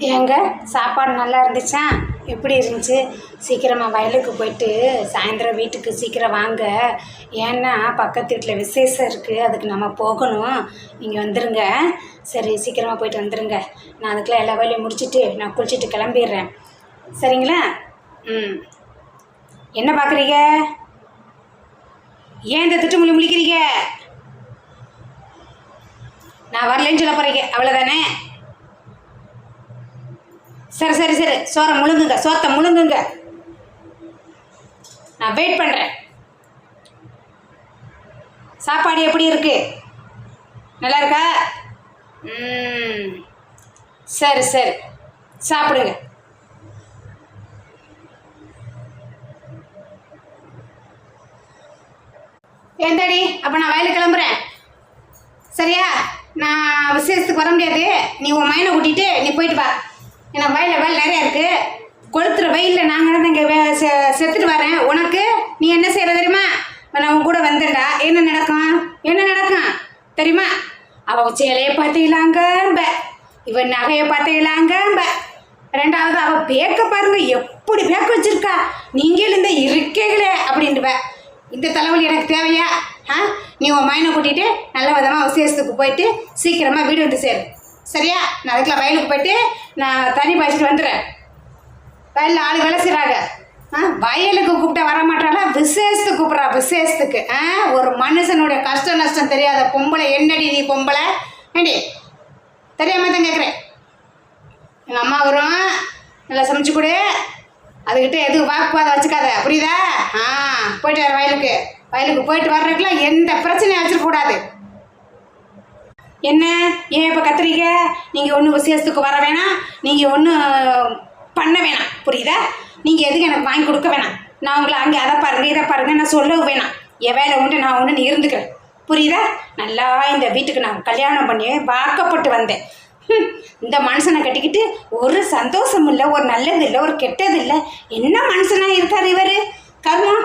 ஏங்க சாப்பாடு நல்லா இருந்துச்சா? எப்படி இருந்துச்சு? சீக்கிரமாக வயலுக்கு போயிட்டு சாயந்தரம் வீட்டுக்கு சீக்கிரம் வாங்க. ஏன்னா பக்கத்து வீட்டில் விசேஷம் இருக்குது, அதுக்கு நம்ம போகணும். நீங்கள் வந்துடுங்க. சரி, சீக்கிரமாக போயிட்டு வந்துடுங்க. நான் அதுக்கெலாம் எல்லா வேலையும் முடிச்சுட்டு நான் குளிச்சுட்டு கிளம்பிடுறேன். சரிங்களா? ம். என்ன பார்க்குறீங்க? ஏன் இந்த திட்டு முழிக்கிறீங்க? நான் வரலன்னு சொல்ல போகிறீங்க, அவ்வளோதானே? சரி சரி சரி, சோறை முழுங்குங்க, சோத்தை முழுங்குங்க. நான் வெயிட் பண்ணுறேன். சாப்பாடு எப்படி இருக்கு? நல்லா இருக்கா? சரி சரி, சாப்பிடுங்க. ஏந்தாடி, அப்போ நான் வயலுக்கு கிளம்புறேன். சரியா? நான் விசேஷத்துக்கு வர முடியாது. நீ உன் மைனை கூட்டிகிட்டு நீ போயிட்டு வா. ஏன்னா வயலில் வேலை நிறையா இருக்குது. கொளுத்துற வெயிலில் நாங்கள் தான் இங்கே செத்துட்டு வரேன். உனக்கு நீ என்ன செய்கிற தெரியுமா? நான் உன் கூட வந்தேன்டா. என்ன நடக்கும் தெரியுமா? அவள் சேலையை பார்த்தீங்களாங்கம்ப, இவன் நகையை பார்த்தீங்களாங்கம்ப. ரெண்டாவது அவள் பேக்க பாருங்க, எப்படி பேக்க வச்சிருக்கா. நீங்கள் இந்த இருக்கீங்களே அப்படின்ட்டுவ. இந்த தலைவலி எனக்கு தேவையா? நீ உன் மைனை கூட்டிகிட்டு நல்ல விதமாக விசேஷத்துக்கு போயிட்டு சீக்கிரமாக வீடு வந்து சேரு. சரியா? நான் அதுக்கெலாம் வயலுக்கு போயிட்டு நான் தண்ணி பாய்ச்சிட்டு வந்துடுறேன். வயலில் ஆள் வேலை செய்கிறாங்க. வயலுக்கு கூப்பிட்டா வர மாட்டாளா? விசேஷத்துக்கு கூப்பிட்றா, விசேஷத்துக்கு. ஒரு மனுஷனுடைய கஷ்ட நஷ்டம் தெரியாத பொம்பளை. என்னடி நீ பொம்பளை? ஏண்டி தெரியாமல் தான் கேட்குறேன். எங்கள் அம்மா வரும், நல்லா சமைச்சு கொடு. அதுக்கிட்ட எதுவும் வாக்குவாதம் வச்சுக்காத, புரியுதா? போயிட்டு வர வயலுக்கு போயிட்டு வர்றதுக்குலாம் எந்த பிரச்சனையும் வச்சிடக்கூடாது. என்ன ஏன் இப்போ கத்துறீங்க? நீங்கள் ஒன்றும் விசேஷத்துக்கு வர வேணாம், நீங்கள் ஒன்றும் பண்ண வேணாம், புரியுதா? நீங்கள் எதுக்கு எனக்கு வாங்கி கொடுக்க வேணாம். நான் உங்களை அங்கே அதை பாருங்க இதை பாருங்க நான் சொல்லவும் வேணாம். என் வேலை உண்டு, நான் ஒன்று இருந்துக்கிறேன், புரியுதா? நல்லா இந்த வீட்டுக்கு நான் கல்யாணம் பண்ணி வாக்கப்பட்டு வந்தேன். இந்த மனுஷனை கட்டிக்கிட்டு ஒரு சந்தோஷம் இல்லை, ஒரு நல்லது இல்லை, ஒரு கெட்டது இல்லை. என்ன மனுஷனாக இருக்கார் இவர்? கர்மம்.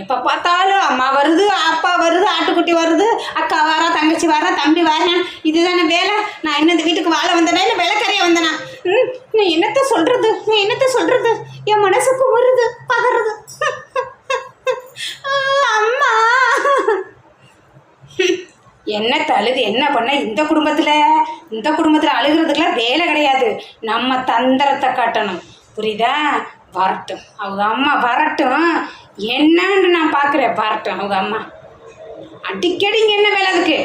எப்போ பார்த்தாலும் அம்மா வருது, அப்பா வருது, ஆட்டுக்குட்டி வருது, அக்கா வரா, தங்கச்சி வரா, தம்பி வரேன். இதுதானே வேலை? நான் என்ன இந்த வீட்டுக்கு வாழ வந்தேனா இல்லை வேலைக்காரியா வந்தேனா? நான் என்னத்த சொல்கிறது? என் மனசுக்கு வருது, பதறது. அம்மா என்ன தழுது என்ன பண்ண? இந்த குடும்பத்தில் அழுகிறதுக்கெல்லாம் வேலை கிடையாது. நம்ம தந்திரத்தை காட்டணும், புரியுதா? வரட்டும், அவங்க அம்மா வரட்டும். என்னன்னு நான் பார்க்குறேன், வரட்டும் அவங்க அம்மா. அடிக்கடி இங்கே என்ன வேலை அதுக்கு?